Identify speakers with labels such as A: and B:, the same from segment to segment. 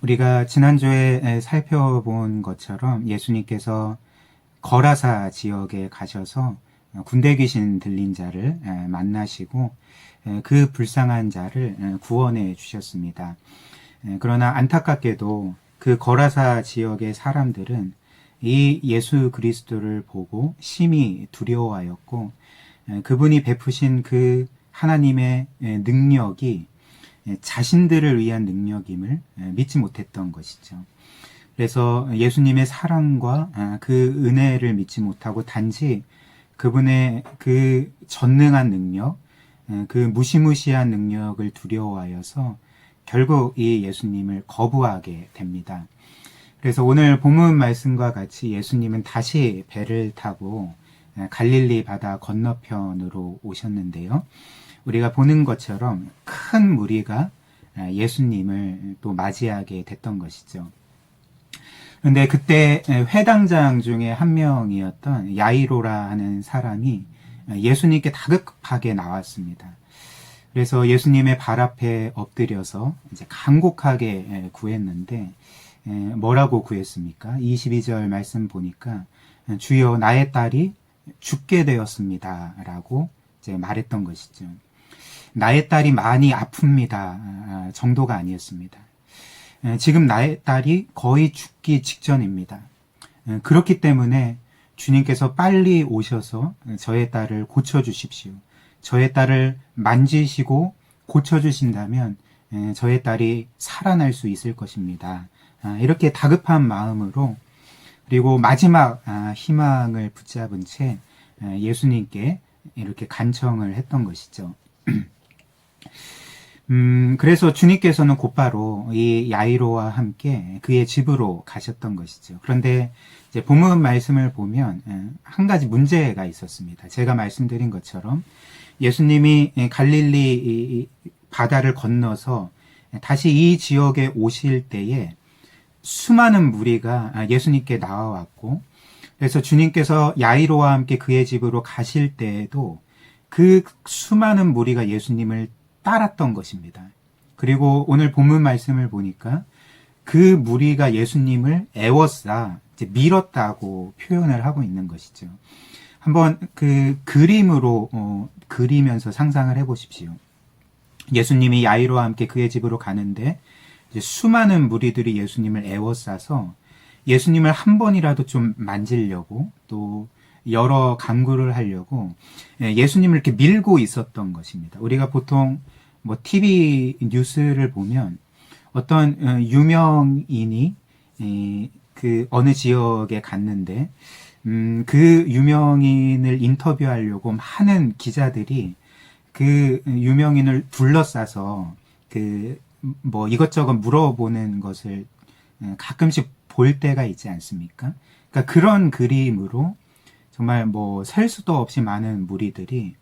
A: 우리가 지난주에 살펴본 것처럼 예수님께서 거라사 지역에 가셔서 군대 귀신 들린 자를 만나시고 그 불쌍한 자를 구원해 주셨습니다. 그러나 안타깝게도 그 거라사 지역의 사람들은 이 예수 그리스도를 보고 심히 두려워하였고 그분이 베푸신 그 하나님의 능력이 자신들을 위한 능력임을 믿지 못했던 것이죠. 그래서 예수님의 사랑과 그 은혜를 믿지 못하고 단지 그분의 그 전능한 능력, 그 무시무시한 능력을 두려워하여서 결국 이 예수님을 거부하게 됩니다. 그래서 오늘 본문 말씀과 같이 예수님은 다시 배를 타고 갈릴리 바다 건너편으로 오셨는데요. 우리가 보는 것처럼 큰 무리가 예수님을 또 맞이하게 됐던 것이죠. 그런데 그때 회당장 중에 한 명이었던 야이로라 하는 사람이 예수님께 다급하게 나왔습니다. 그래서 예수님의 발 앞에 엎드려서 이제 간곡하게 구했는데 뭐라고 구했습니까? 22절 말씀 보니까 주여 나의 딸이 죽게 되었습니다 라고 이제 말했던 것이죠. 나의 딸이 많이 아픕니다 정도가 아니었습니다. 지금 나의 딸이 거의 죽기 직전입니다. 그렇기 때문에 주님께서 빨리 오셔서 저의 딸을 고쳐주십시오. 저의 딸을 만지시고 고쳐주신다면 저의 딸이 살아날 수 있을 것입니다. 이렇게 다급한 마음으로 그리고 마지막 희망을 붙잡은 채 예수님께 이렇게 간청을 했던 것이죠. 그래서 주님께서는 곧바로 이 야이로와 함께 그의 집으로 가셨던 것이죠. 그런데 이제 본문 말씀을 보면 한 가지 문제가 있었습니다. 제가 말씀드린 것처럼 예수님이 갈릴리 바다를 건너서 다시 이 지역에 오실 때에 수많은 무리가 예수님께 나와왔고 그래서 주님께서 야이로와 함께 그의 집으로 가실 때에도 그 수많은 무리가 예수님을 따랐던 것입니다. 그리고 오늘 본문 말씀을 보니까 그 무리가 예수님을 애워싸 밀었다고 표현을 하고 있는 것이죠. 한번 그 그림으로 그리면서 상상을 해보십시오. 예수님이 야이로와 함께 그의 집으로 가는데 이제 수많은 무리들이 예수님을 애워싸서 예수님을 한 번이라도 좀 만지려고 또 여러 강구를 하려고 예수님을 이렇게 밀고 있었던 것입니다. 우리가 보통 뭐 TV 뉴스를 보면 어떤 유명인이 그 어느 지역에 갔는데 그 유명인을 인터뷰하려고 많은 기자들이 그 유명인을 둘러싸서 그 뭐 이것저것 물어보는 것을 가끔씩 볼 때가 있지 않습니까? 그러니까 그런 그림으로 정말 뭐 셀 수도 없이 많은 무리들이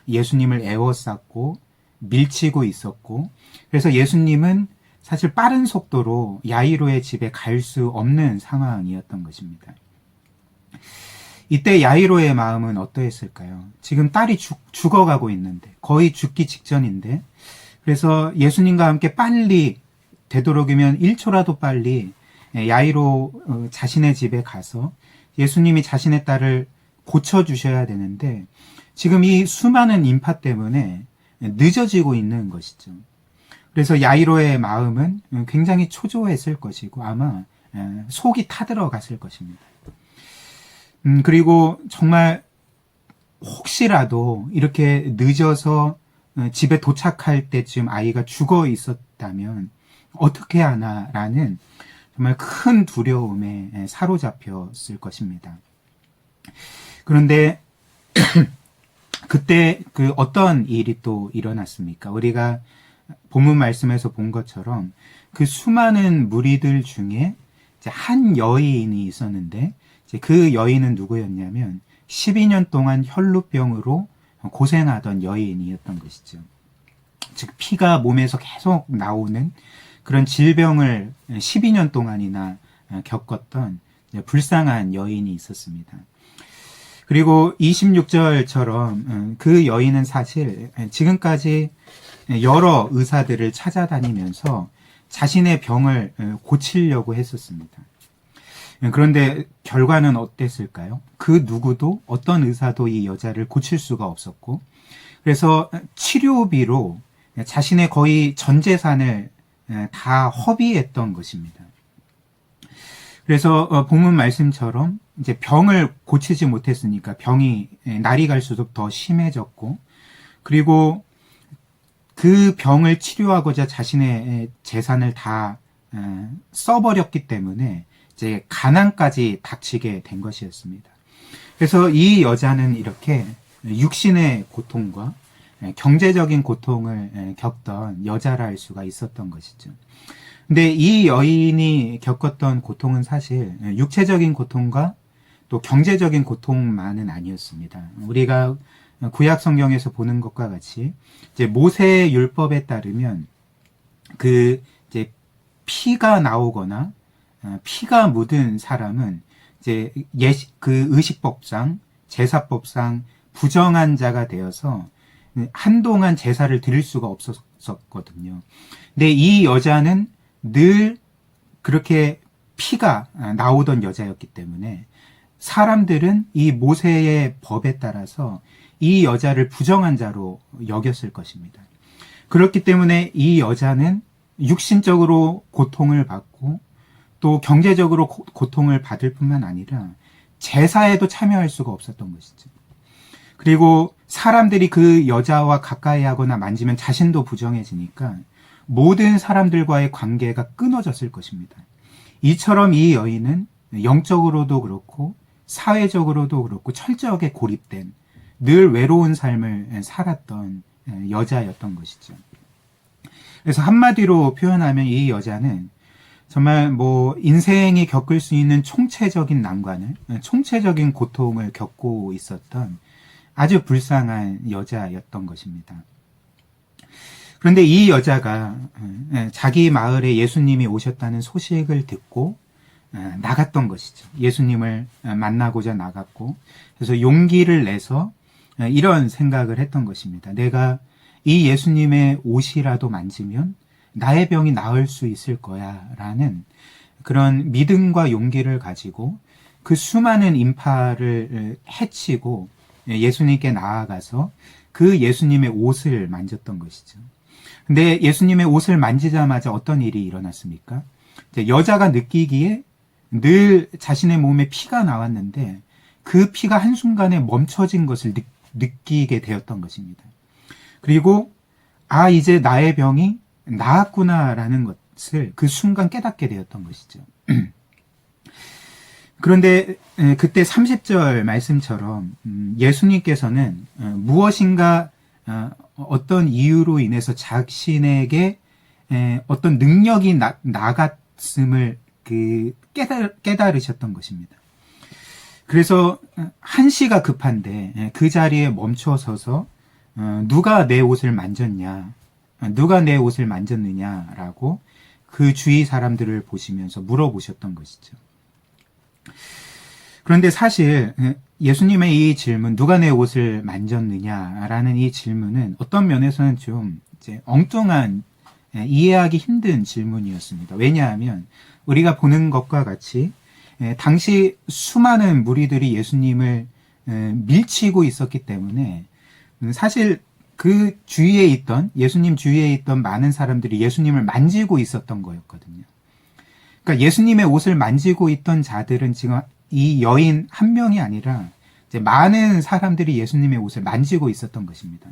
A: 예수님을 애워쌌고 밀치고 있었고 그래서 예수님은 사실 빠른 속도로 야이로의 집에 갈 수 없는 상황이었던 것입니다. 이때 야이로의 마음은 어떠했을까요? 지금 딸이 죽어가고 있는데 거의 죽기 직전인데 그래서 예수님과 함께 빨리 되도록이면 1초라도 빨리 야이로 자신의 집에 가서 예수님이 자신의 딸을 고쳐주셔야 되는데 지금 이 수많은 인파 때문에 늦어지고 있는 것이죠. 그래서 야이로의 마음은 굉장히 초조했을 것이고 아마 속이 타들어갔을 것입니다. 그리고 정말 혹시라도 이렇게 늦어서 집에 도착할 때쯤 아이가 죽어 있었다면 어떻게 하나라는 정말 큰 두려움에 사로잡혔을 것입니다. 그런데 그때 그 어떤 일이 또 일어났습니까? 우리가 본문 말씀에서 본 것처럼 그 수많은 무리들 중에 한 여인이 있었는데 그 여인은 누구였냐면 12년 동안 혈루병으로 고생하던 여인이었던 것이죠. 즉 피가 몸에서 계속 나오는 그런 질병을 12년 동안이나 겪었던 불쌍한 여인이 있었습니다. 그리고 26절처럼 그 여인은 사실 지금까지 여러 의사들을 찾아다니면서 자신의 병을 고치려고 했었습니다. 그런데 결과는 어땠을까요? 그 누구도 어떤 의사도 이 여자를 고칠 수가 없었고, 그래서 치료비로 자신의 거의 전 재산을 다 허비했던 것입니다. 그래서 본문 말씀처럼 이제 병을 고치지 못했으니까 병이 날이 갈수록 더 심해졌고, 그리고 그 병을 치료하고자 자신의 재산을 다 써버렸기 때문에 이제 가난까지 닥치게 된 것이었습니다. 그래서 이 여자는 이렇게 육신의 고통과 경제적인 고통을 겪던 여자라 할 수가 있었던 것이죠. 근데 이 여인이 겪었던 고통은 사실 육체적인 고통과 또 경제적인 고통만은 아니었습니다. 우리가 구약 성경에서 보는 것과 같이 이제 모세의 율법에 따르면 그 이제 피가 나오거나 피가 묻은 사람은 이제 그 의식법상 제사법상 부정한 자가 되어서 한동안 제사를 드릴 수가 없었거든요. 근데 이 여자는 늘 그렇게 피가 나오던 여자였기 때문에 사람들은 이 모세의 법에 따라서 이 여자를 부정한 자로 여겼을 것입니다. 그렇기 때문에 이 여자는 육신적으로 고통을 받고 또 경제적으로 고통을 받을 뿐만 아니라 제사에도 참여할 수가 없었던 것이죠. 그리고 사람들이 그 여자와 가까이 하거나 만지면 자신도 부정해지니까 모든 사람들과의 관계가 끊어졌을 것입니다. 이처럼 이 여인은 영적으로도 그렇고 사회적으로도 그렇고 철저하게 고립된 늘 외로운 삶을 살았던 여자였던 것이죠. 그래서 한마디로 표현하면 이 여자는 정말 인생이 겪을 수 있는 총체적인 난관을, 총체적인 고통을 겪고 있었던 아주 불쌍한 여자였던 것입니다. 그런데 이 여자가 자기 마을에 예수님이 오셨다는 소식을 듣고 나갔던 것이죠. 예수님을 만나고자 나갔고, 그래서 용기를 내서 이런 생각을 했던 것입니다. 내가 이 예수님의 옷이라도 만지면 나의 병이 나을 수 있을 거야 라는 그런 믿음과 용기를 가지고 그 수많은 인파를 해치고 예수님께 나아가서 그 예수님의 옷을 만졌던 것이죠. 근데 예수님의 옷을 만지자마자 어떤 일이 일어났습니까? 여자가 느끼기에 늘 자신의 몸에 피가 나왔는데 그 피가 한순간에 멈춰진 것을 느끼게 되었던 것입니다. 그리고 이제 나의 병이 나았구나라는 것을 그 순간 깨닫게 되었던 것이죠. 그런데 그때 30절 말씀처럼 예수님께서는 무엇인가 어떤 이유로 인해서 자신에게 어떤 능력이 나갔음을 깨달으셨던 것입니다. 그래서 한시가 급한데 그 자리에 멈춰서서 누가 내 옷을 만졌냐, 누가 내 옷을 만졌느냐라고 그 주위 사람들을 보시면서 물어보셨던 것이죠. 그런데 사실 예수님의 이 질문, 누가 내 옷을 만졌느냐라는 이 질문은 어떤 면에서는 좀 이제 엉뚱한, 이해하기 힘든 질문이었습니다. 왜냐하면 우리가 보는 것과 같이 당시 수많은 무리들이 예수님을 밀치고 있었기 때문에 사실 그 주위에 있던, 예수님 주위에 있던 많은 사람들이 예수님을 만지고 있었던 거였거든요. 그러니까 예수님의 옷을 만지고 있던 자들은 지금 이 여인 한 명이 아니라 이제 많은 사람들이 예수님의 옷을 만지고 있었던 것입니다.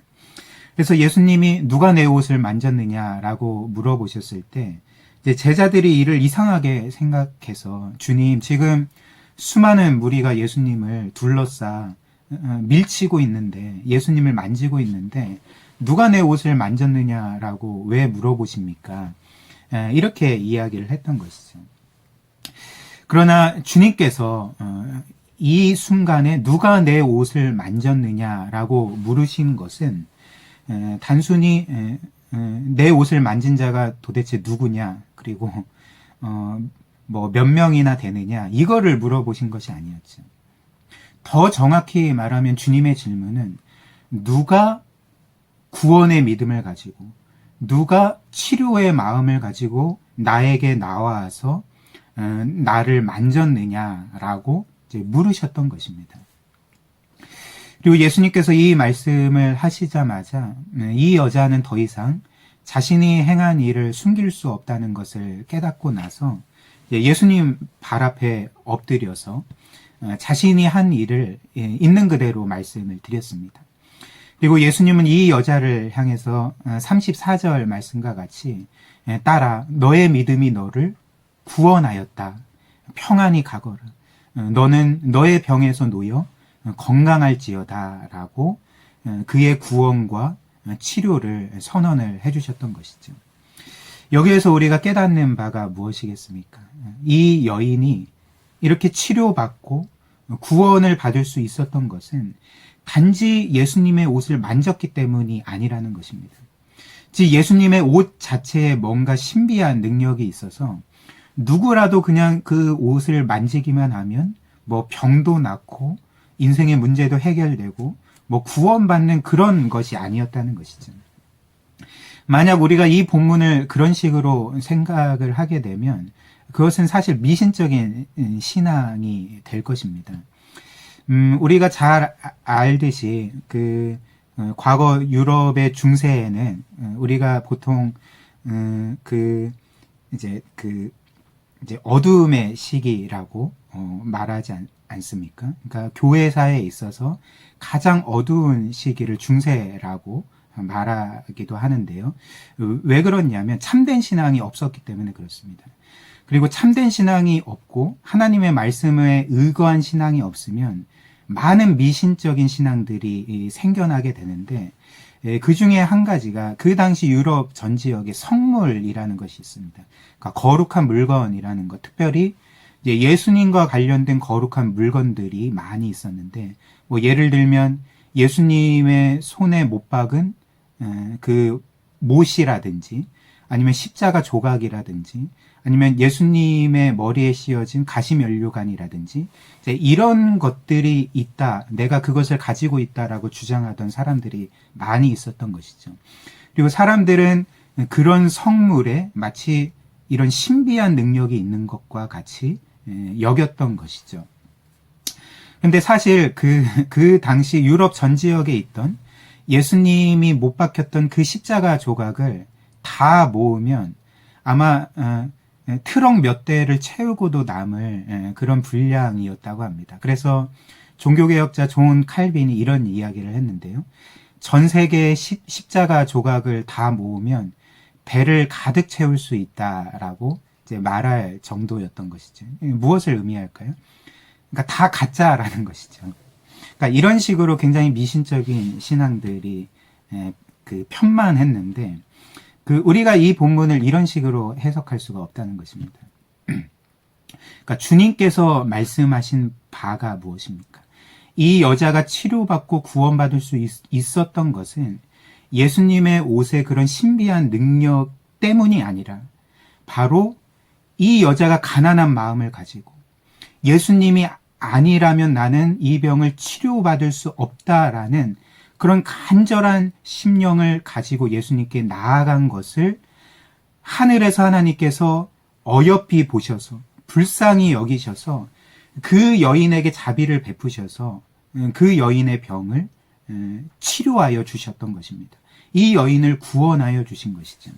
A: 그래서 예수님이 누가 내 옷을 만졌느냐라고 물어보셨을 때 이제 제자들이 이를 이상하게 생각해서 주님, 지금 수많은 무리가 예수님을 둘러싸 밀치고 있는데, 예수님을 만지고 있는데 누가 내 옷을 만졌느냐라고 왜 물어보십니까? 이렇게 이야기를 했던 것이죠. 그러나 주님께서 이 순간에 누가 내 옷을 만졌느냐라고 물으신 것은 단순히 내 옷을 만진 자가 도대체 누구냐, 그리고 몇 명이나 되느냐, 이거를 물어보신 것이 아니었죠. 더 정확히 말하면 주님의 질문은 누가 구원의 믿음을 가지고, 누가 치료의 마음을 가지고 나에게 나와서 나를 만졌느냐라고 이제 물으셨던 것입니다. 그리고 예수님께서 이 말씀을 하시자마자 이 여자는 더 이상 자신이 행한 일을 숨길 수 없다는 것을 깨닫고 나서 예수님 발 앞에 엎드려서 자신이 한 일을 있는 그대로 말씀을 드렸습니다. 그리고 예수님은 이 여자를 향해서 34절 말씀과 같이 딸아 너의 믿음이 너를 구원하였다. 평안히 가거라. 너는 너의 병에서 놓여 건강할지어다 라고 그의 구원과 치료를 선언을 해주셨던 것이죠. 여기에서 우리가 깨닫는 바가 무엇이겠습니까? 이 여인이 이렇게 치료받고 구원을 받을 수 있었던 것은 단지 예수님의 옷을 만졌기 때문이 아니라는 것입니다. 즉 예수님의 옷 자체에 뭔가 신비한 능력이 있어서 누구라도 그냥 그 옷을 만지기만 하면 뭐 병도 낫고 인생의 문제도 해결되고 뭐 구원받는 그런 것이 아니었다는 것이죠. 만약 우리가 이 본문을 그런 식으로 생각을 하게 되면 그것은 사실 미신적인 신앙이 될 것입니다. 우리가 잘 알듯이 과거 유럽의 중세에는 우리가 보통 이제 어둠의 시기라고 말하지 않습니까? 그러니까 교회사에 있어서 가장 어두운 시기를 중세라고 말하기도 하는데요. 왜 그렇냐면 참된 신앙이 없었기 때문에 그렇습니다. 그리고 참된 신앙이 없고 하나님의 말씀에 의거한 신앙이 없으면 많은 미신적인 신앙들이 생겨나게 되는데 그 중에 한 가지가 그 당시 유럽 전 지역에 성물이라는 것이 있습니다. 그러니까 거룩한 물건이라는 것, 특별히 예수님과 관련된 거룩한 물건들이 많이 있었는데 뭐 예를 들면 예수님의 손에 못 박은 그 못이라든지 아니면 십자가 조각이라든지 아니면 예수님의 머리에 씌어진 가시면류관이라든지 이런 것들이 있다, 내가 그것을 가지고 있다라고 주장하던 사람들이 많이 있었던 것이죠. 그리고 사람들은 그런 성물에 마치 이런 신비한 능력이 있는 것과 같이 여겼던 것이죠. 근데 사실 그 당시 유럽 전 지역에 있던 예수님이 못 박혔던 그 십자가 조각을 다 모으면 아마 트럭 몇 대를 채우고도 남을 그런 분량이었다고 합니다. 그래서 종교개혁자 존 칼빈이 이런 이야기를 했는데요. 전 세계의 십자가 조각을 다 모으면 배를 가득 채울 수 있다라고 이제 말할 정도였던 것이죠. 무엇을 의미할까요? 그러니까 다 가짜라는 것이죠. 그러니까 이런 식으로 굉장히 미신적인 신앙들이 편만했는데 우리가 이 본문을 이런 식으로 해석할 수가 없다는 것입니다. 그러니까 주님께서 말씀하신 바가 무엇입니까? 이 여자가 치료받고 구원받을 수 있었던 것은 예수님의 옷의 그런 신비한 능력 때문이 아니라 바로 이 여자가 가난한 마음을 가지고 예수님이 아니라면 나는 이 병을 치료받을 수 없다라는 그런 간절한 심령을 가지고 예수님께 나아간 것을 하늘에서 하나님께서 어여삐 보셔서 불쌍히 여기셔서 그 여인에게 자비를 베푸셔서 그 여인의 병을 치료하여 주셨던 것입니다. 이 여인을 구원하여 주신 것이죠.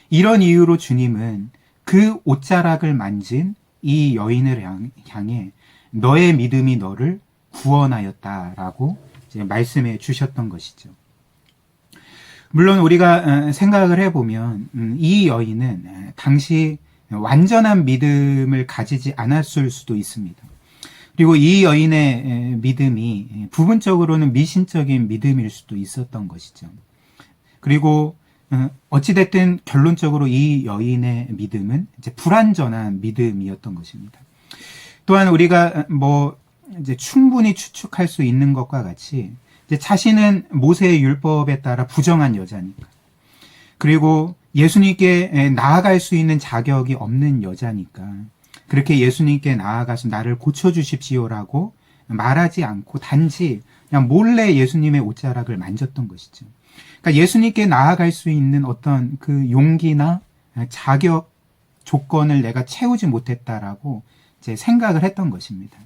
A: 이런 이유로 주님은 그 옷자락을 만진 이 여인을 향해 너의 믿음이 너를 구원하였다라고 이제 말씀해 주셨던 것이죠. 물론 우리가 생각을 해보면 이 여인은 당시 완전한 믿음을 가지지 않았을 수도 있습니다. 그리고 이 여인의 믿음이 부분적으로는 미신적인 믿음일 수도 있었던 것이죠. 그리고 어찌됐든 결론적으로 이 여인의 믿음은 이제 불완전한 믿음이었던 것입니다. 또한 우리가 이제 충분히 추측할 수 있는 것과 같이 이제 자신은 모세의 율법에 따라 부정한 여자니까, 그리고 예수님께 나아갈 수 있는 자격이 없는 여자니까 그렇게 예수님께 나아가서 나를 고쳐주십시오라고 말하지 않고 단지 그냥 몰래 예수님의 옷자락을 만졌던 것이죠. 그러니까 예수님께 나아갈 수 있는 어떤 그 용기나 자격 조건을 내가 채우지 못했다라고 이제 생각을 했던 것입니다.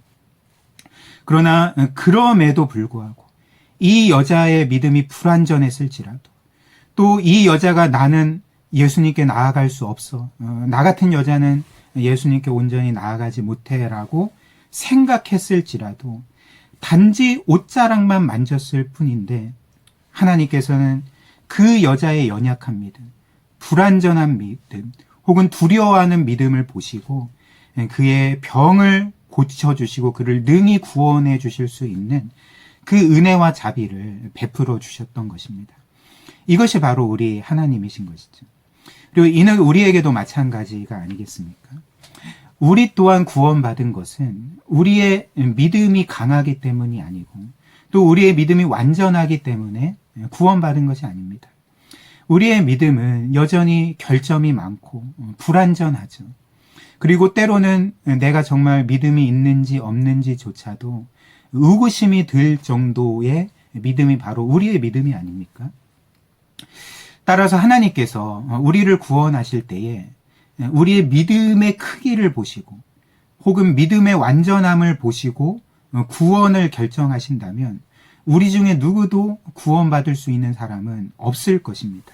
A: 그러나 그럼에도 불구하고 이 여자의 믿음이 불완전했을지라도 또 이 여자가 나는 예수님께 나아갈 수 없어. 나 같은 여자는 예수님께 온전히 나아가지 못해라고 생각했을지라도 단지 옷자락만 만졌을 뿐인데 하나님께서는 그 여자의 연약한 믿음, 불완전한 믿음, 혹은 두려워하는 믿음을 보시고 그의 병을 고쳐주시고 그를 능히 구원해 주실 수 있는 그 은혜와 자비를 베풀어 주셨던 것입니다. 이것이 바로 우리 하나님이신 것이죠. 그리고 이는 우리에게도 마찬가지가 아니겠습니까? 우리 또한 구원받은 것은 우리의 믿음이 강하기 때문이 아니고 또 우리의 믿음이 완전하기 때문에 구원받은 것이 아닙니다. 우리의 믿음은 여전히 결점이 많고 불완전하죠. 그리고 때로는 내가 정말 믿음이 있는지 없는지조차도 의구심이 들 정도의 믿음이 바로 우리의 믿음이 아닙니까? 따라서 하나님께서 우리를 구원하실 때에 우리의 믿음의 크기를 보시고 혹은 믿음의 완전함을 보시고 구원을 결정하신다면 우리 중에 누구도 구원받을 수 있는 사람은 없을 것입니다.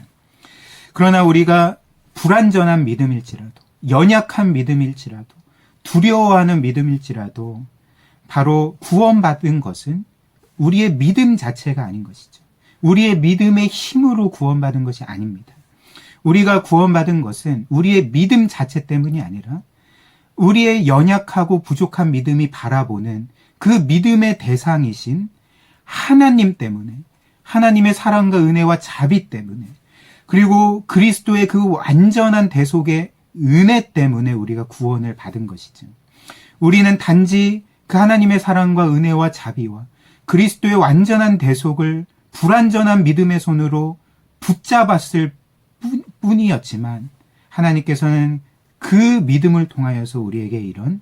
A: 그러나 우리가 불완전한 믿음일지라도 연약한 믿음일지라도 두려워하는 믿음일지라도 바로 구원받은 것은 우리의 믿음 자체가 아닌 것이죠. 우리의 믿음의 힘으로 구원받은 것이 아닙니다. 우리가 구원받은 것은 우리의 믿음 자체 때문이 아니라 우리의 연약하고 부족한 믿음이 바라보는 그 믿음의 대상이신 하나님 때문에, 하나님의 사랑과 은혜와 자비 때문에, 그리고 그리스도의 그 완전한 대속의 은혜 때문에 우리가 구원을 받은 것이죠. 우리는 단지 그 하나님의 사랑과 은혜와 자비와 그리스도의 완전한 대속을 불완전한 믿음의 손으로 붙잡았을 뿐이었지만 하나님께서는 그 믿음을 통하여서 우리에게 이런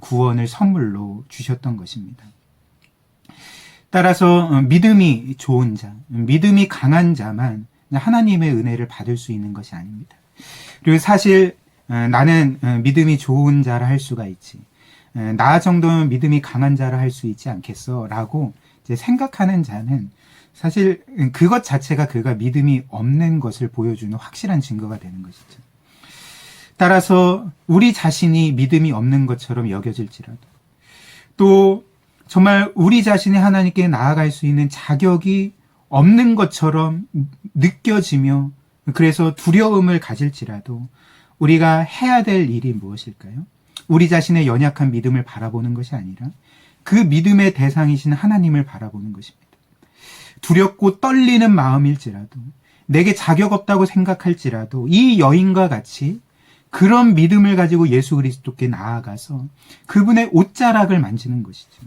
A: 구원을 선물로 주셨던 것입니다. 따라서 믿음이 좋은 자, 믿음이 강한 자만 하나님의 은혜를 받을 수 있는 것이 아닙니다. 그리고 사실 나는 믿음이 좋은 자라 할 수가 있지. 나 정도면 믿음이 강한 자라 할 수 있지 않겠어? 라고 이제 생각하는 자는 사실 그것 자체가 그가 믿음이 없는 것을 보여주는 확실한 증거가 되는 것이죠. 따라서 우리 자신이 믿음이 없는 것처럼 여겨질지라도 또 정말 우리 자신이 하나님께 나아갈 수 있는 자격이 없는 것처럼 느껴지며 그래서 두려움을 가질지라도 우리가 해야 될 일이 무엇일까요? 우리 자신의 연약한 믿음을 바라보는 것이 아니라 그 믿음의 대상이신 하나님을 바라보는 것입니다. 두렵고 떨리는 마음일지라도 내게 자격 없다고 생각할지라도 이 여인과 같이 그런 믿음을 가지고 예수 그리스도께 나아가서 그분의 옷자락을 만지는 것이죠.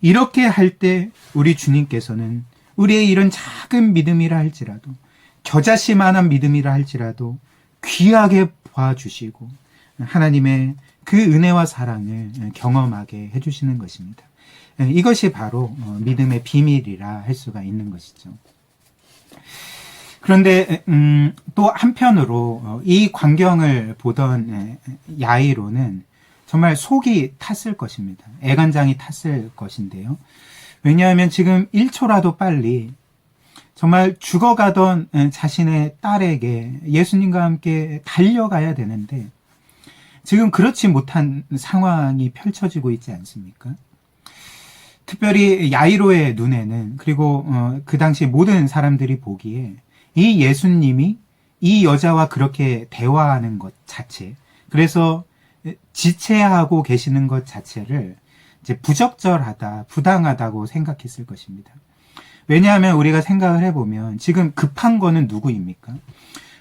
A: 이렇게 할 때 우리 주님께서는 우리의 이런 작은 믿음이라 할지라도 겨자씨만한 믿음이라 할지라도 귀하게 봐주시고 하나님의 그 은혜와 사랑을 경험하게 해주시는 것입니다. 이것이 바로 믿음의 비밀이라 할 수가 있는 것이죠. 그런데 또 한편으로 이 광경을 보던 야이로는 정말 속이 탔을 것입니다. 애간장이 탔을 것인데요. 왜냐하면 지금 1초라도 빨리 정말 죽어가던 자신의 딸에게 예수님과 함께 달려가야 되는데 지금 그렇지 못한 상황이 펼쳐지고 있지 않습니까? 특별히 야이로의 눈에는 그리고 그 당시 모든 사람들이 보기에 이 예수님이 이 여자와 그렇게 대화하는 것 자체, 그래서 지체하고 계시는 것 자체를 이제 부적절하다, 부당하다고 생각했을 것입니다. 왜냐하면 우리가 생각을 해보면 지금 급한 거는 누구입니까?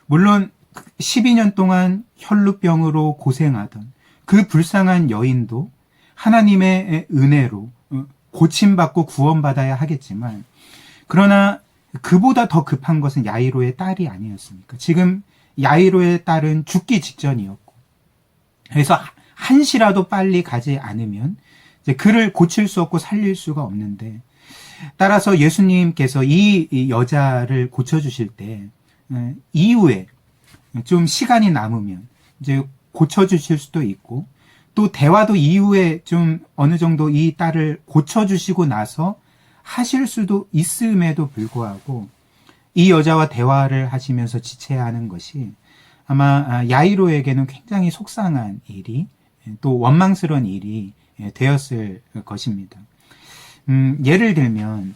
A: 물론 12년 동안 혈루병으로 고생하던 그 불쌍한 여인도 하나님의 은혜로 고침받고 구원받아야 하겠지만 그러나 그보다 더 급한 것은 야이로의 딸이 아니었습니까? 지금 야이로의 딸은 죽기 직전이었고 그래서 한시라도 빨리 가지 않으면 이제 그를 고칠 수 없고 살릴 수가 없는데 따라서 예수님께서 이 여자를 고쳐주실 때 이후에 좀 시간이 남으면 이제 고쳐주실 수도 있고, 또 대화도 이후에 좀 어느 정도 이 딸을 고쳐주시고 나서 하실 수도 있음에도 불구하고 이 여자와 대화를 하시면서 지체하는 것이 아마 야이로에게는 굉장히 속상한 일이, 또 원망스러운 일이 되었을 것입니다. 예를 들면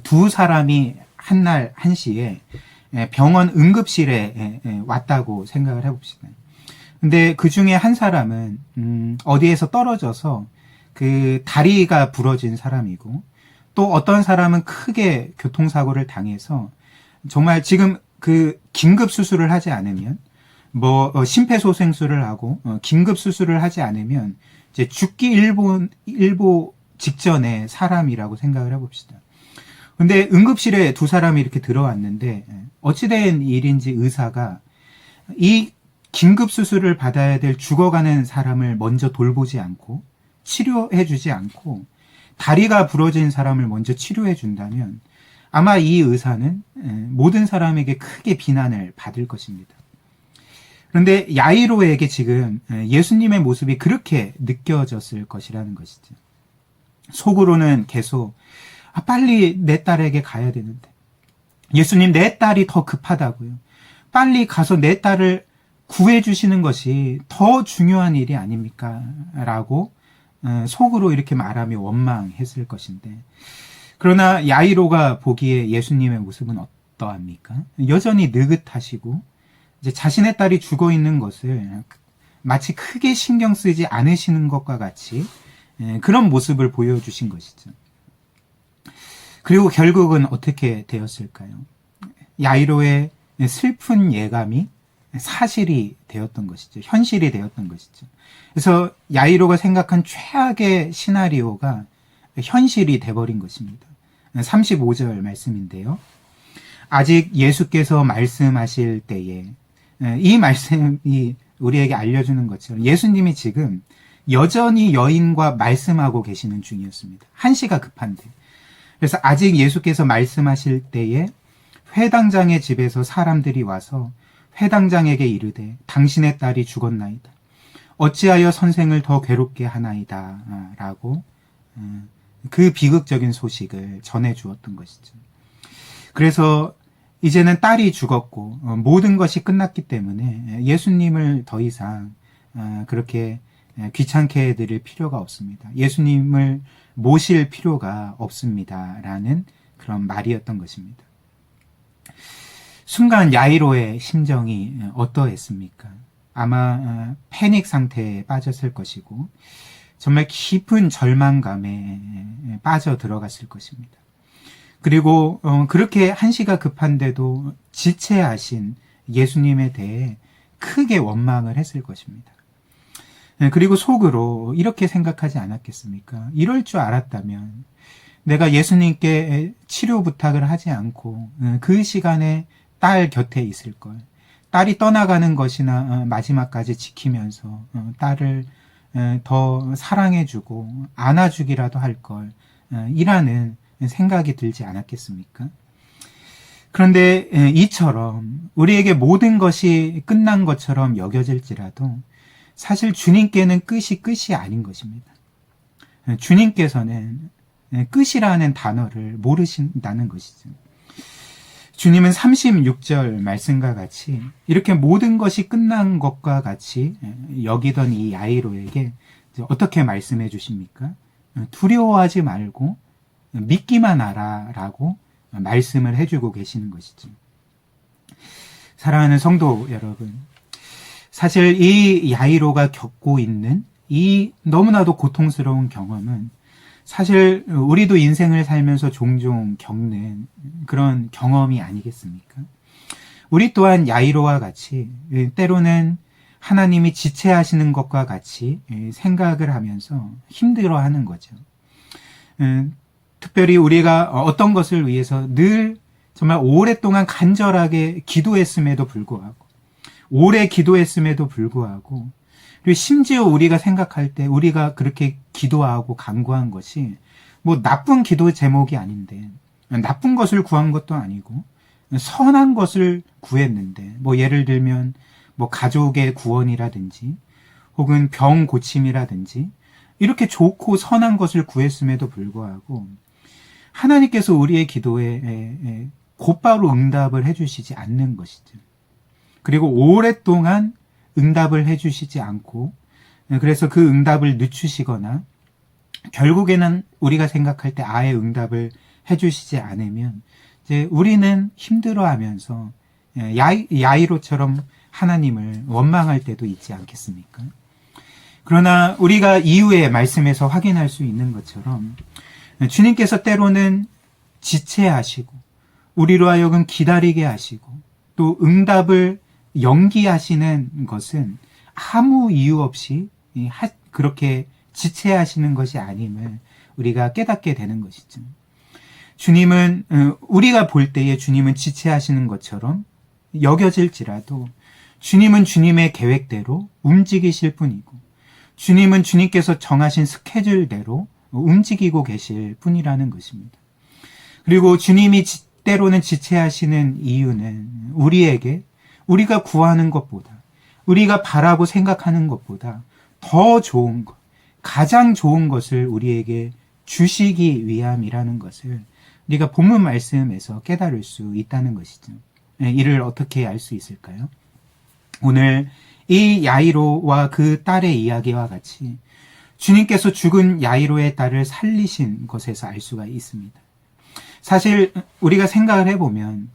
A: 두 사람이 한날 한시에 병원 응급실에 왔다고 생각을 해봅시다. 근데 그 중에 한 사람은 어디에서 떨어져서 그 다리가 부러진 사람이고, 또 어떤 사람은 크게 교통사고를 당해서 정말 지금 그 긴급 수술을 하지 않으면, 심폐소생술을 하고 긴급 수술을 하지 않으면 이제 죽기 일보 직전의 사람이라고 생각을 해봅시다. 근데 응급실에 두 사람이 이렇게 들어왔는데 어찌된 일인지 의사가 이 긴급 수술을 받아야 될 죽어가는 사람을 먼저 돌보지 않고 치료해주지 않고 다리가 부러진 사람을 먼저 치료해준다면 아마 이 의사는 모든 사람에게 크게 비난을 받을 것입니다. 그런데 야이로에게 지금 예수님의 모습이 그렇게 느껴졌을 것이라는 것이죠. 속으로는 계속 빨리 내 딸에게 가야 되는데, 예수님, 내 딸이 더 급하다고요. 빨리 가서 내 딸을 구해주시는 것이 더 중요한 일이 아닙니까? 라고 속으로 이렇게 말하며 원망했을 것인데, 그러나 야이로가 보기에 예수님의 모습은 어떠합니까? 여전히 느긋하시고 이제 자신의 딸이 죽어 있는 것을 마치 크게 신경 쓰지 않으시는 것과 같이 그런 모습을 보여주신 것이죠. 그리고 결국은 어떻게 되었을까요? 야이로의 슬픈 예감이 사실이 되었던 것이죠. 현실이 되었던 것이죠. 그래서 야이로가 생각한 최악의 시나리오가 현실이 돼버린 것입니다. 35절 말씀인데요. 아직 예수께서 말씀하실 때에, 이 말씀이 우리에게 알려주는 것처럼 예수님이 지금 여전히 여인과 말씀하고 계시는 중이었습니다. 한시가 급한데. 그래서 아직 예수께서 말씀하실 때에 회당장의 집에서 사람들이 와서 회당장에게 이르되 당신의 딸이 죽었나이다. 어찌하여 선생을 더 괴롭게 하나이다. 라고 그 비극적인 소식을 전해 주었던 것이죠. 그래서 이제는 딸이 죽었고 모든 것이 끝났기 때문에 예수님을 더 이상 그렇게 귀찮게 해드릴 필요가 없습니다. 예수님을 모실 필요가 없습니다. 라는 그런 말이었던 것입니다. 순간 야이로의 심정이 어떠했습니까? 아마 패닉 상태에 빠졌을 것이고 정말 깊은 절망감에 빠져 들어갔을 것입니다. 그리고 그렇게 한시가 급한데도 지체하신 예수님에 대해 크게 원망을 했을 것입니다. 그리고 속으로 이렇게 생각하지 않았겠습니까? 이럴 줄 알았다면 내가 예수님께 치료 부탁을 하지 않고 그 시간에 딸 곁에 있을 걸. 딸이 떠나가는 것이나 마지막까지 지키면서 딸을 더 사랑해주고 안아주기라도 할 걸. 이라는 생각이 들지 않았겠습니까? 그런데 이처럼 우리에게 모든 것이 끝난 것처럼 여겨질지라도 사실 주님께는 끝이 아닌 것입니다. 주님께서는 끝이라는 단어를 모르신다는 것이죠. 주님은 36절 말씀과 같이 이렇게 모든 것이 끝난 것과 같이 여기던 이 야이로에게 어떻게 말씀해 주십니까? 두려워하지 말고 믿기만 하라 라고 말씀을 해주고 계시는 것이죠. 사랑하는 성도 여러분, 사실 이 야이로가 겪고 있는 이 너무나도 고통스러운 경험은 사실 우리도 인생을 살면서 종종 겪는 그런 경험이 아니겠습니까? 우리 또한 야이로와 같이 때로는 하나님이 지체하시는 것과 같이 생각을 하면서 힘들어하는 거죠. 특별히 우리가 어떤 것을 위해서 늘 정말 오랫동안 간절하게 기도했음에도 불구하고 오래 기도했음에도 불구하고 그리고 심지어 우리가 생각할 때 우리가 그렇게 기도하고 간구한 것이 뭐 나쁜 기도 제목이 아닌데 나쁜 것을 구한 것도 아니고 선한 것을 구했는데 뭐 예를 들면 뭐 가족의 구원이라든지 혹은 병 고침이라든지 이렇게 좋고 선한 것을 구했음에도 불구하고 하나님께서 우리의 기도에 곧바로 응답을 해주시지 않는 것이죠. 그리고 오랫동안 응답을 해주시지 않고 그래서 그 응답을 늦추시거나 결국에는 우리가 생각할 때 아예 응답을 해주시지 않으면 이제 우리는 힘들어하면서 야이로처럼 하나님을 원망할 때도 있지 않겠습니까? 그러나 우리가 이후의 말씀에서 확인할 수 있는 것처럼 주님께서 때로는 지체하시고 우리로 하여금 기다리게 하시고 또 응답을 연기하시는 것은 아무 이유 없이 그렇게 지체하시는 것이 아님을 우리가 깨닫게 되는 것이죠. 주님은 우리가 볼 때에 주님은 지체하시는 것처럼 여겨질지라도 주님은 주님의 계획대로 움직이실 뿐이고 주님은 주님께서 정하신 스케줄대로 움직이고 계실 뿐이라는 것입니다. 그리고 주님이 때로는 지체하시는 이유는 우리에게 우리가 구하는 것보다 우리가 바라고 생각하는 것보다 더 좋은 것, 가장 좋은 것을 우리에게 주시기 위함이라는 것을 우리가 본문 말씀에서 깨달을 수 있다는 것이죠. 이를 어떻게 알 수 있을까요? 오늘 이 야이로와 그 딸의 이야기와 같이 주님께서 죽은 야이로의 딸을 살리신 것에서 알 수가 있습니다. 사실 우리가 생각을 해보면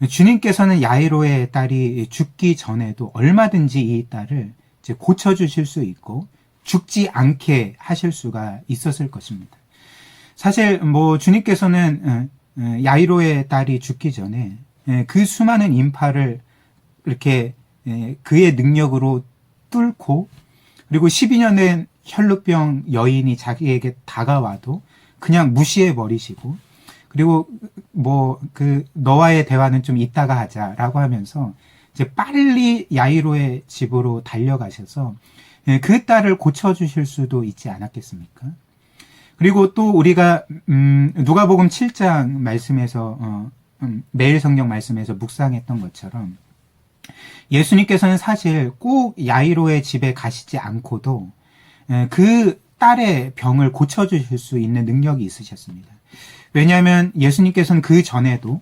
A: 주님께서는 야이로의 딸이 죽기 전에도 얼마든지 이 딸을 이제 고쳐주실 수 있고 죽지 않게 하실 수가 있었을 것입니다. 사실 뭐 주님께서는 야이로의 딸이 죽기 전에 그 수많은 인파를 이렇게 그의 능력으로 뚫고 그리고 12년 된 혈루병 여인이 자기에게 다가와도 그냥 무시해 버리시고 그리고 뭐 너와의 대화는 좀 이따가 하자라고 하면서 이제 빨리 야이로의 집으로 달려가셔서 그 딸을 고쳐주실 수도 있지 않았겠습니까? 그리고 또 우리가 누가복음 7장 말씀에서 매일 성경 말씀에서 묵상했던 것처럼 예수님께서는 사실 꼭 야이로의 집에 가시지 않고도 그 딸의 병을 고쳐주실 수 있는 능력이 있으셨습니다. 왜냐하면 예수님께서는 그 전에도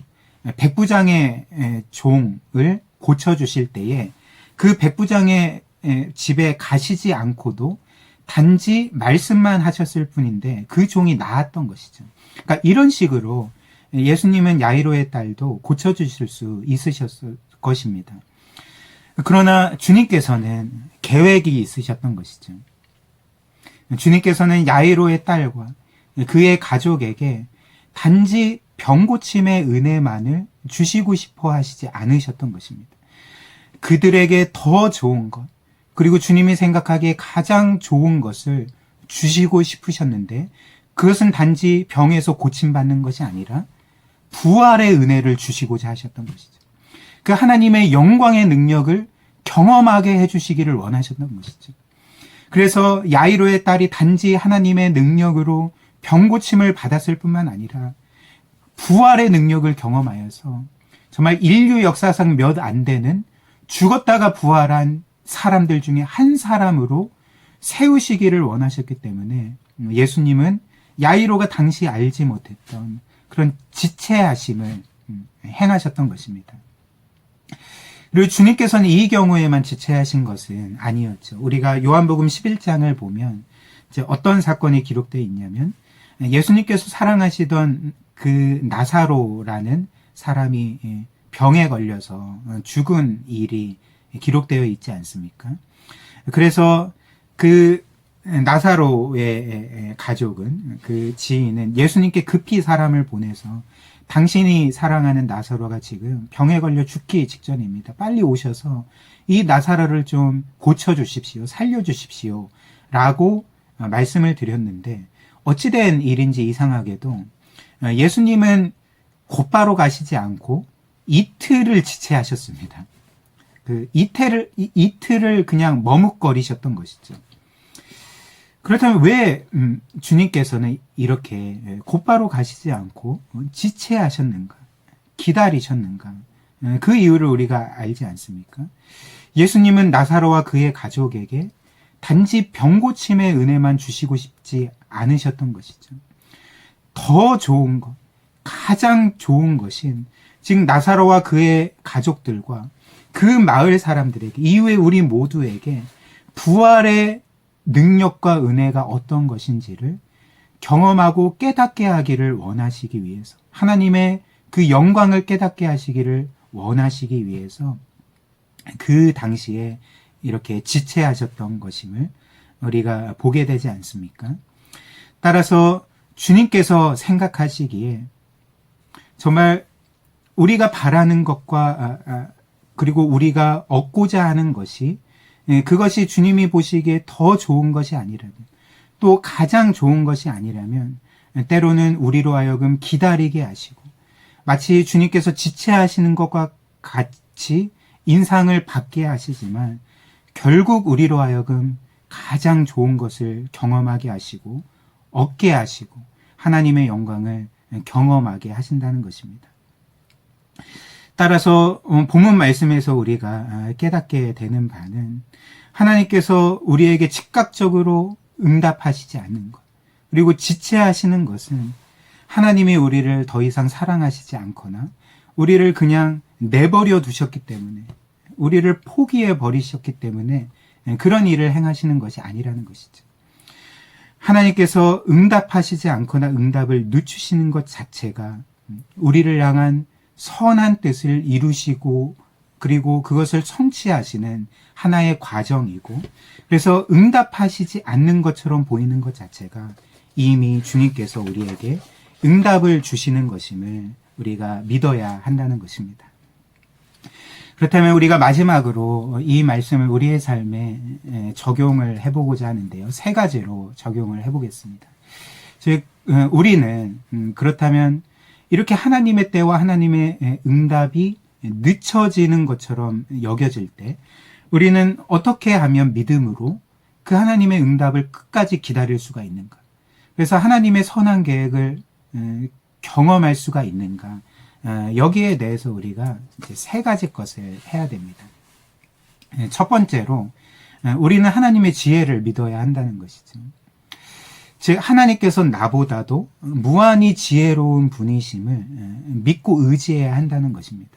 A: 백부장의 종을 고쳐주실 때에 그 백부장의 집에 가시지 않고도 단지 말씀만 하셨을 뿐인데 그 종이 나았던 것이죠. 그러니까 이런 식으로 예수님은 야이로의 딸도 고쳐주실 수 있으셨을 것입니다. 그러나 주님께서는 계획이 있으셨던 것이죠. 주님께서는 야이로의 딸과 그의 가족에게 단지 병고침의 은혜만을 주시고 싶어 하시지 않으셨던 것입니다. 그들에게 더 좋은 것, 그리고 주님이 생각하기에 가장 좋은 것을 주시고 싶으셨는데 그것은 단지 병에서 고침받는 것이 아니라 부활의 은혜를 주시고자 하셨던 것이죠. 그 하나님의 영광의 능력을 경험하게 해주시기를 원하셨던 것이죠. 그래서 야이로의 딸이 단지 하나님의 능력으로 병고침을 받았을 뿐만 아니라 부활의 능력을 경험하여서 정말 인류 역사상 몇 안 되는 죽었다가 부활한 사람들 중에 한 사람으로 세우시기를 원하셨기 때문에 예수님은 야이로가 당시 알지 못했던 그런 지체하심을 행하셨던 것입니다. 그리고 주님께서는 이 경우에만 지체하신 것은 아니었죠. 우리가 요한복음 11장을 보면 이제 어떤 사건이 기록되어 있냐면 예수님께서 사랑하시던 그 나사로라는 사람이 병에 걸려서 죽은 일이 기록되어 있지 않습니까? 그래서 그 나사로의 가족은 그 지인은 예수님께 급히 사람을 보내서 당신이 사랑하는 나사로가 지금 병에 걸려 죽기 직전입니다. 빨리 오셔서 이 나사로를 좀 고쳐주십시오. 살려주십시오. 라고 말씀을 드렸는데 어찌된 일인지 이상하게도 예수님은 곧바로 가시지 않고 이틀을 지체하셨습니다. 그 이틀을 그냥 머뭇거리셨던 것이죠. 그렇다면 왜 주님께서는 이렇게 곧바로 가시지 않고 지체하셨는가? 기다리셨는가? 그 이유를 우리가 알지 않습니까? 예수님은 나사로와 그의 가족에게 단지 병고침의 은혜만 주시고 싶지 않으셨던 것이죠. 더 좋은 것, 가장 좋은 것인 즉 나사로와 그의 가족들과 그 마을 사람들에게, 이후에 우리 모두에게 부활의 능력과 은혜가 어떤 것인지를 경험하고 깨닫게 하기를 원하시기 위해서, 하나님의 그 영광을 깨닫게 하시기를 원하시기 위해서 그 당시에 이렇게 지체하셨던 것임을 우리가 보게 되지 않습니까? 따라서 주님께서 생각하시기에 정말 우리가 바라는 것과 그리고 우리가 얻고자 하는 것이, 그것이 주님이 보시기에 더 좋은 것이 아니라면, 또 가장 좋은 것이 아니라면 때로는 우리로 하여금 기다리게 하시고 마치 주님께서 지체하시는 것과 같이 인상을 받게 하시지만 결국 우리로 하여금 가장 좋은 것을 경험하게 하시고 얻게 하시고 하나님의 영광을 경험하게 하신다는 것입니다. 따라서 본문 말씀에서 우리가 깨닫게 되는 바는 하나님께서 우리에게 즉각적으로 응답하시지 않는 것, 그리고 지체하시는 것은 하나님이 우리를 더 이상 사랑하시지 않거나 우리를 그냥 내버려 두셨기 때문에, 우리를 포기해 버리셨기 때문에 그런 일을 행하시는 것이 아니라는 것이죠. 하나님께서 응답하시지 않거나 응답을 늦추시는 것 자체가 우리를 향한 선한 뜻을 이루시고 그리고 그것을 성취하시는 하나의 과정이고, 그래서 응답하시지 않는 것처럼 보이는 것 자체가 이미 주님께서 우리에게 응답을 주시는 것임을 우리가 믿어야 한다는 것입니다. 그렇다면 우리가 마지막으로 이 말씀을 우리의 삶에 적용을 해보고자 하는데요. 3가지로 적용을 해보겠습니다. 즉 우리는 그렇다면 이렇게 하나님의 때와 하나님의 응답이 늦춰지는 것처럼 여겨질 때 우리는 어떻게 하면 믿음으로 그 하나님의 응답을 끝까지 기다릴 수가 있는가? 그래서 하나님의 선한 계획을 경험할 수가 있는가? 여기에 대해서 우리가 이제 3가지 것을 해야 됩니다. 첫 번째로 우리는 하나님의 지혜를 믿어야 한다는 것이죠. 즉 하나님께서 나보다도 무한히 지혜로운 분이심을 믿고 의지해야 한다는 것입니다.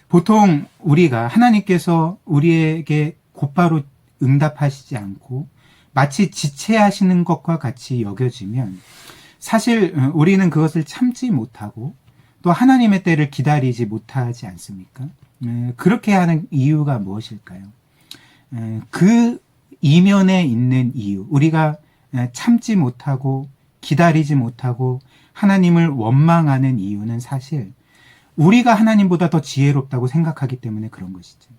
A: 보통 우리가 하나님께서 우리에게 곧바로 응답하시지 않고 마치 지체하시는 것과 같이 여겨지면 사실 우리는 그것을 참지 못하고 또 하나님의 때를 기다리지 못하지 않습니까? 그렇게 하는 이유가 무엇일까요? 그 이면에 있는 이유, 우리가 참지 못하고 기다리지 못하고 하나님을 원망하는 이유는 사실 우리가 하나님보다 더 지혜롭다고 생각하기 때문에 그런 것이죠.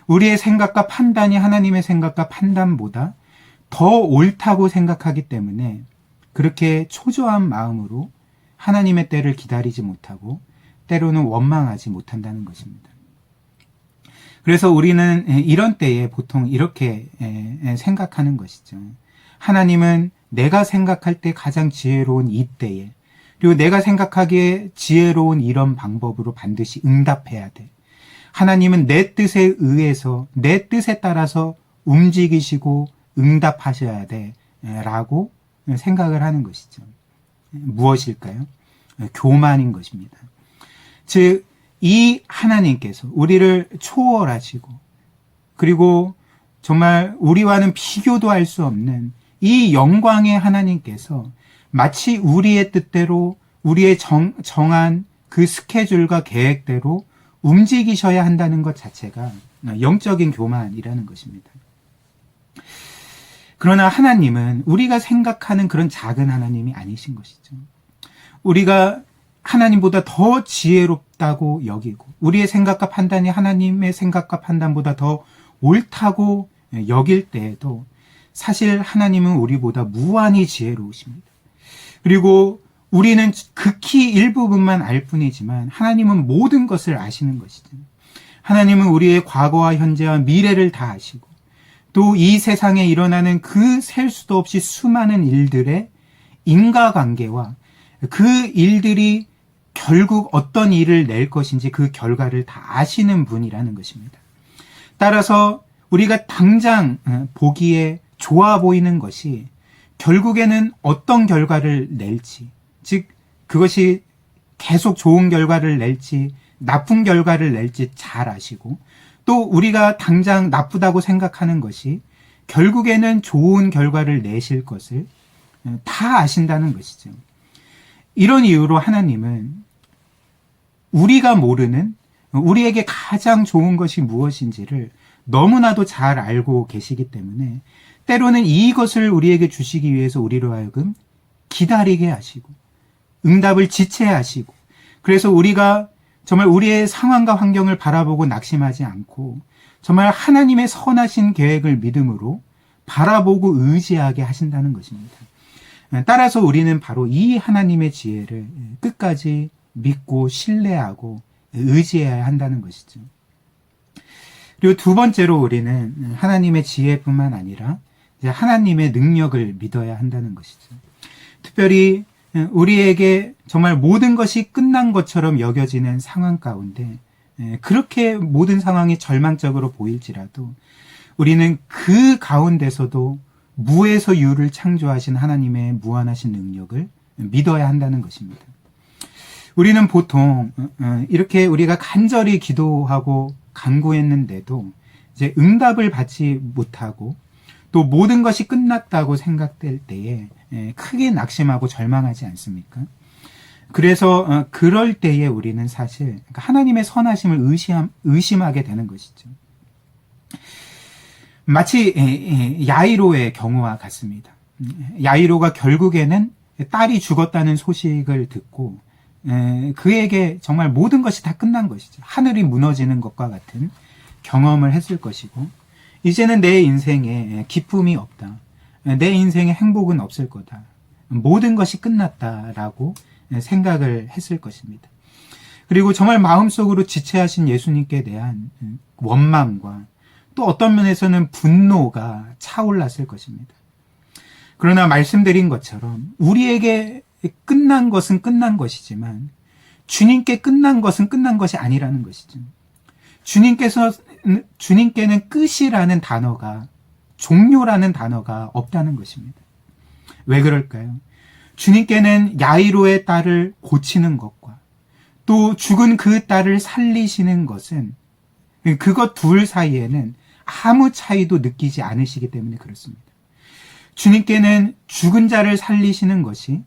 A: 우리의 생각과 판단이 하나님의 생각과 판단보다 더 옳다고 생각하기 때문에 그렇게 초조한 마음으로 하나님의 때를 기다리지 못하고 때로는 원망하지 못한다는 것입니다. 그래서 우리는 이런 때에 보통 이렇게 생각하는 것이죠. 하나님은 내가 생각할 때 가장 지혜로운 이 때에, 그리고 내가 생각하기에 지혜로운 이런 방법으로 반드시 응답해야 돼. 하나님은 내 뜻에 의해서, 내 뜻에 따라서 움직이시고 응답하셔야 돼 라고 생각을 하는 것이죠. 무엇일까요? 교만인 것입니다. 즉, 이 하나님께서 우리를 초월하시고 그리고 정말 우리와는 비교도 할 수 없는 이 영광의 하나님께서 마치 우리의 뜻대로 우리의 정한 그 스케줄과 계획대로 움직이셔야 한다는 것 자체가 영적인 교만이라는 것입니다. 그러나 하나님은 우리가 생각하는 그런 작은 하나님이 아니신 것이죠. 우리가 하나님보다 더 지혜롭다고 여기고 우리의 생각과 판단이 하나님의 생각과 판단보다 더 옳다고 여길 때에도 사실 하나님은 우리보다 무한히 지혜로우십니다. 그리고 우리는 극히 일부분만 알 뿐이지만 하나님은 모든 것을 아시는 것이죠. 하나님은 우리의 과거와 현재와 미래를 다 아시고 또 이 세상에 일어나는 그 셀 수도 없이 수많은 일들의 인과관계와 그 일들이 결국 어떤 일을 낼 것인지 그 결과를 다 아시는 분이라는 것입니다. 따라서 우리가 당장 보기에 좋아 보이는 것이 결국에는 어떤 결과를 낼지, 즉 그것이 계속 좋은 결과를 낼지 나쁜 결과를 낼지 잘 아시고, 또 우리가 당장 나쁘다고 생각하는 것이 결국에는 좋은 결과를 내실 것을 다 아신다는 것이죠. 이런 이유로 하나님은 우리가 모르는 우리에게 가장 좋은 것이 무엇인지를 너무나도 잘 알고 계시기 때문에 때로는 이것을 우리에게 주시기 위해서 우리로 하여금 기다리게 하시고 응답을 지체하시고, 그래서 우리가 정말 우리의 상황과 환경을 바라보고 낙심하지 않고 정말 하나님의 선하신 계획을 믿음으로 바라보고 의지하게 하신다는 것입니다. 따라서 우리는 바로 이 하나님의 지혜를 끝까지 믿고 신뢰하고 의지해야 한다는 것이죠. 그리고 두 번째로 우리는 하나님의 지혜뿐만 아니라 하나님의 능력을 믿어야 한다는 것이죠. 특별히 우리에게 정말 모든 것이 끝난 것처럼 여겨지는 상황 가운데 그렇게 모든 상황이 절망적으로 보일지라도 우리는 그 가운데서도 무에서 유를 창조하신 하나님의 무한하신 능력을 믿어야 한다는 것입니다. 우리는 보통 이렇게 우리가 간절히 기도하고 간구했는데도 이제 응답을 받지 못하고 또 모든 것이 끝났다고 생각될 때에 크게 낙심하고 절망하지 않습니까? 그래서 그럴 때에 우리는 사실 하나님의 선하심을 의심하게 되는 것이죠. 마치 야이로의 경우와 같습니다. 야이로가 결국에는 딸이 죽었다는 소식을 듣고 그에게 정말 모든 것이 다 끝난 것이죠. 하늘이 무너지는 것과 같은 경험을 했을 것이고, 이제는 내 인생에 기쁨이 없다, 내 인생에 행복은 없을 거다, 모든 것이 끝났다라고 생각을 했을 것입니다. 그리고 정말 마음속으로 지체하신 예수님께 대한 원망과 또 어떤 면에서는 분노가 차올랐을 것입니다. 그러나 말씀드린 것처럼 우리에게 끝난 것은 끝난 것이지만 주님께 끝난 것은 끝난 것이 아니라는 것이죠. 주님께는 끝이라는 단어가, 종료라는 단어가 없다는 것입니다. 왜 그럴까요? 주님께는 야이로의 딸을 고치는 것과 또 죽은 그 딸을 살리시는 것은 그것 둘 사이에는 아무 차이도 느끼지 않으시기 때문에 그렇습니다. 주님께는 죽은 자를 살리시는 것이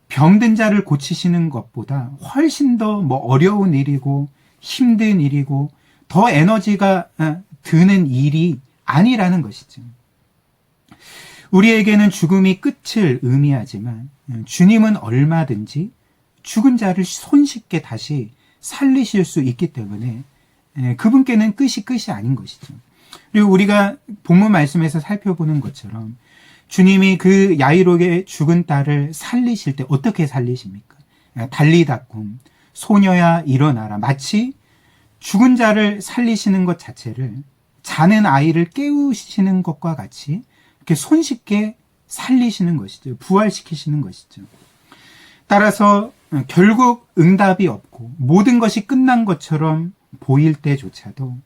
A: 병든 자를 고치시는 것보다 훨씬 더 어려운 일이고 힘든 일이고 더 에너지가 드는 일이 아니라는 것이죠. 우리에게는 죽음이 끝을 의미하지만 주님은 얼마든지 죽은 자를 손쉽게 다시 살리실 수 있기 때문에 그분께는 끝이 아닌 것이죠. 그리고 우리가 본문 말씀에서 살펴보는 것처럼 주님이 그 야이로의 죽은 딸을 살리실 때 어떻게 살리십니까? 달리다꿈, 소녀야 일어나라. 마치 죽은 자를 살리시는 것 자체를 자는 아이를 깨우시는 것과 같이 이렇게 손쉽게 살리시는 것이죠. 부활시키시는 것이죠. 따라서 결국 응답이 없고 모든 것이 끝난 것처럼 보일 때조차도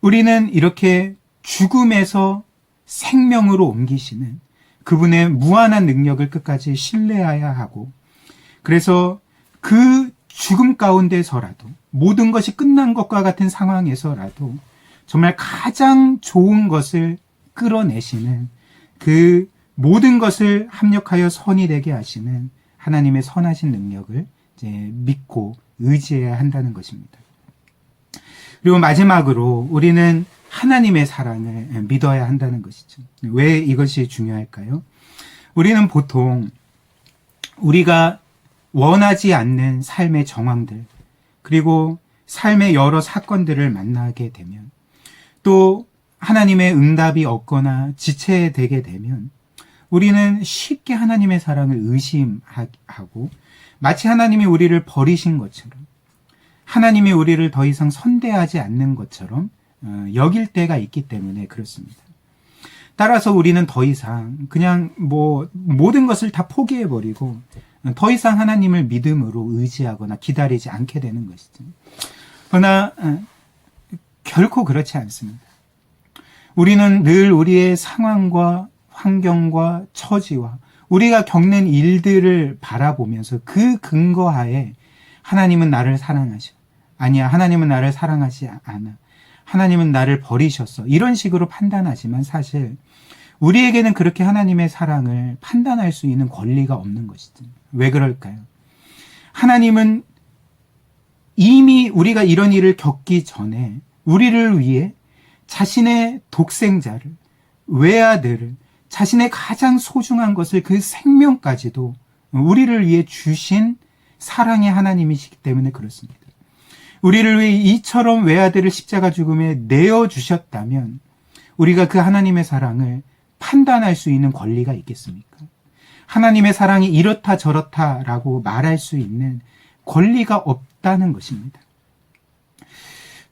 A: 우리는 이렇게 죽음에서 생명으로 옮기시는 그분의 무한한 능력을 끝까지 신뢰해야 하고, 그래서 그 죽음 가운데서라도 모든 것이 끝난 것과 같은 상황에서라도 정말 가장 좋은 것을 끌어내시는 그 모든 것을 합력하여 선이 되게 하시는 하나님의 선하신 능력을 이제 믿고 의지해야 한다는 것입니다. 그리고 마지막으로 우리는 하나님의 사랑을 믿어야 한다는 것이죠. 왜 이것이 중요할까요? 우리는 보통 우리가 원하지 않는 삶의 정황들, 그리고 삶의 여러 사건들을 만나게 되면, 또 하나님의 응답이 없거나 지체되게 되면 우리는 쉽게 하나님의 사랑을 의심하고 마치 하나님이 우리를 버리신 것처럼, 하나님이 우리를 더 이상 선대하지 않는 것처럼 여길 때가 있기 때문에 그렇습니다. 따라서 우리는 더 이상 그냥 모든 것을 다 포기해버리고 더 이상 하나님을 믿음으로 의지하거나 기다리지 않게 되는 것이죠. 그러나 결코 그렇지 않습니다. 우리는 늘 우리의 상황과 환경과 처지와 우리가 겪는 일들을 바라보면서 그 근거하에 하나님은 나를 사랑하셔. 아니야, 하나님은 나를 사랑하지 않아. 하나님은 나를 버리셨어. 이런 식으로 판단하지만 사실 우리에게는 그렇게 하나님의 사랑을 판단할 수 있는 권리가 없는 것이죠. 왜 그럴까요? 하나님은 이미 우리가 이런 일을 겪기 전에 우리를 위해 자신의 독생자를, 외아들을, 자신의 가장 소중한 것을 그 생명까지도 우리를 위해 주신 사랑의 하나님이시기 때문에 그렇습니다. 우리를 위해 이처럼 외아들을 십자가 죽음에 내어주셨다면 우리가 그 하나님의 사랑을 판단할 수 있는 권리가 있겠습니까? 하나님의 사랑이 이렇다 저렇다라고 말할 수 있는 권리가 없다는 것입니다.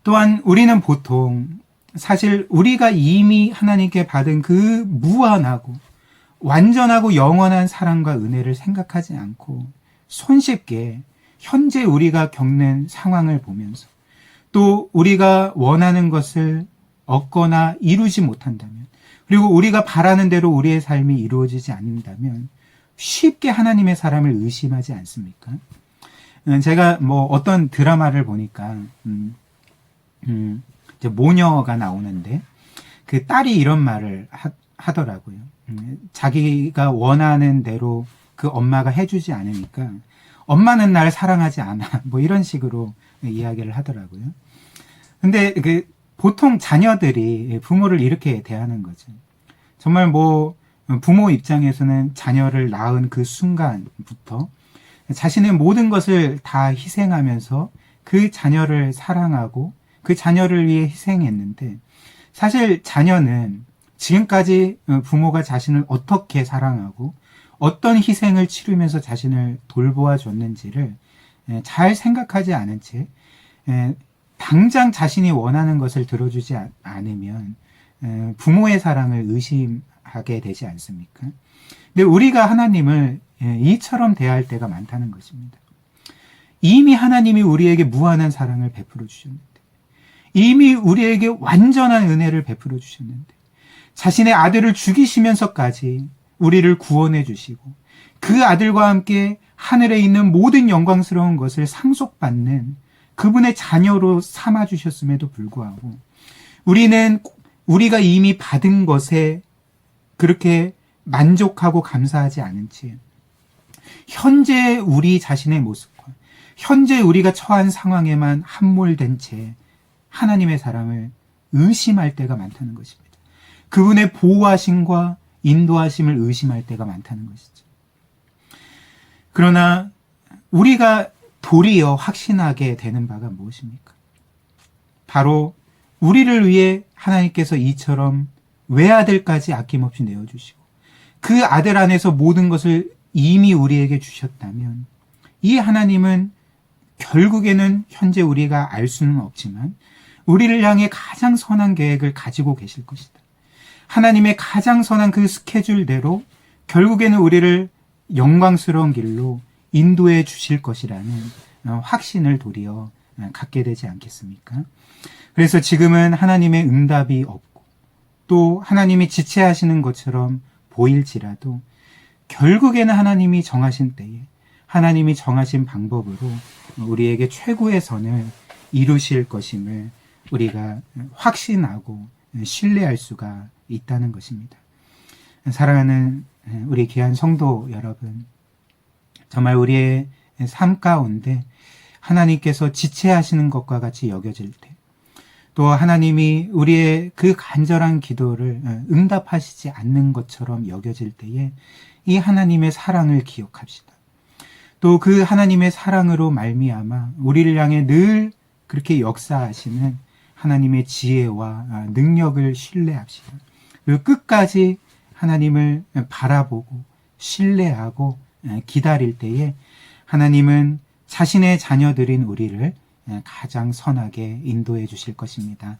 A: 또한 우리는 보통 사실 우리가 이미 하나님께 받은 그 무한하고 완전하고 영원한 사랑과 은혜를 생각하지 않고 손쉽게 현재 우리가 겪는 상황을 보면서 또 우리가 원하는 것을 얻거나 이루지 못한다면 그리고 우리가 바라는 대로 우리의 삶이 이루어지지 않는다면 쉽게 하나님의 사랑을 의심하지 않습니까? 제가 어떤 드라마를 보니까 이제 모녀가 나오는데 그 딸이 이런 말을 하더라고요. 자기가 원하는 대로 그 엄마가 해주지 않으니까 엄마는 날 사랑하지 않아. 이런 식으로 이야기를 하더라고요. 근데 보통 자녀들이 부모를 이렇게 대하는 거죠. 정말 부모 입장에서는 자녀를 낳은 그 순간부터 자신의 모든 것을 다 희생하면서 그 자녀를 사랑하고 그 자녀를 위해 희생했는데 사실 자녀는 지금까지 부모가 자신을 어떻게 사랑하고 어떤 희생을 치르면서 자신을 돌보아 줬는지를 잘 생각하지 않은 채 당장 자신이 원하는 것을 들어주지 않으면 부모의 사랑을 의심하게 되지 않습니까? 근데 우리가 하나님을 이처럼 대할 때가 많다는 것입니다. 이미 하나님이 우리에게 무한한 사랑을 베풀어 주셨는데 이미 우리에게 완전한 은혜를 베풀어 주셨는데 자신의 아들을 죽이시면서까지 우리를 구원해 주시고 그 아들과 함께 하늘에 있는 모든 영광스러운 것을 상속받는 그분의 자녀로 삼아 주셨음에도 불구하고 우리는 우리가 이미 받은 것에 그렇게 만족하고 감사하지 않은 채 현재 우리 자신의 모습과 현재 우리가 처한 상황에만 함몰된 채 하나님의 사랑을 의심할 때가 많다는 것입니다. 그분의 보호하심과 인도하심을 의심할 때가 많다는 것이죠. 그러나 우리가 도리어 확신하게 되는 바가 무엇입니까? 바로 우리를 위해 하나님께서 이처럼 외아들까지 아낌없이 내어주시고 그 아들 안에서 모든 것을 이미 우리에게 주셨다면 이 하나님은 결국에는 현재 우리가 알 수는 없지만 우리를 향해 가장 선한 계획을 가지고 계실 것이다. 하나님의 가장 선한 그 스케줄대로 결국에는 우리를 영광스러운 길로 인도해 주실 것이라는 확신을 도리어 갖게 되지 않겠습니까? 그래서 지금은 하나님의 응답이 없고 또 하나님이 지체하시는 것처럼 보일지라도 결국에는 하나님이 정하신 때에 하나님이 정하신 방법으로 우리에게 최고의 선을 이루실 것임을 우리가 확신하고 신뢰할 수가 있다는 것입니다. 사랑하는 우리 귀한 성도 여러분, 정말 우리의 삶 가운데 하나님께서 지체하시는 것과 같이 여겨질 때, 또 하나님이 우리의 그 간절한 기도를 응답하시지 않는 것처럼 여겨질 때에 이 하나님의 사랑을 기억합시다. 또 그 하나님의 사랑으로 말미암아 우리를 향해 늘 그렇게 역사하시는 하나님의 지혜와 능력을 신뢰합시다. 그리고 끝까지 하나님을 바라보고 신뢰하고 기다릴 때에 하나님은 자신의 자녀들인 우리를 가장 선하게 인도해 주실 것입니다.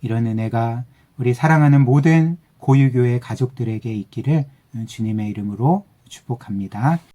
A: 이런 은혜가 우리 사랑하는 모든 고유교회 가족들에게 있기를 주님의 이름으로 축복합니다.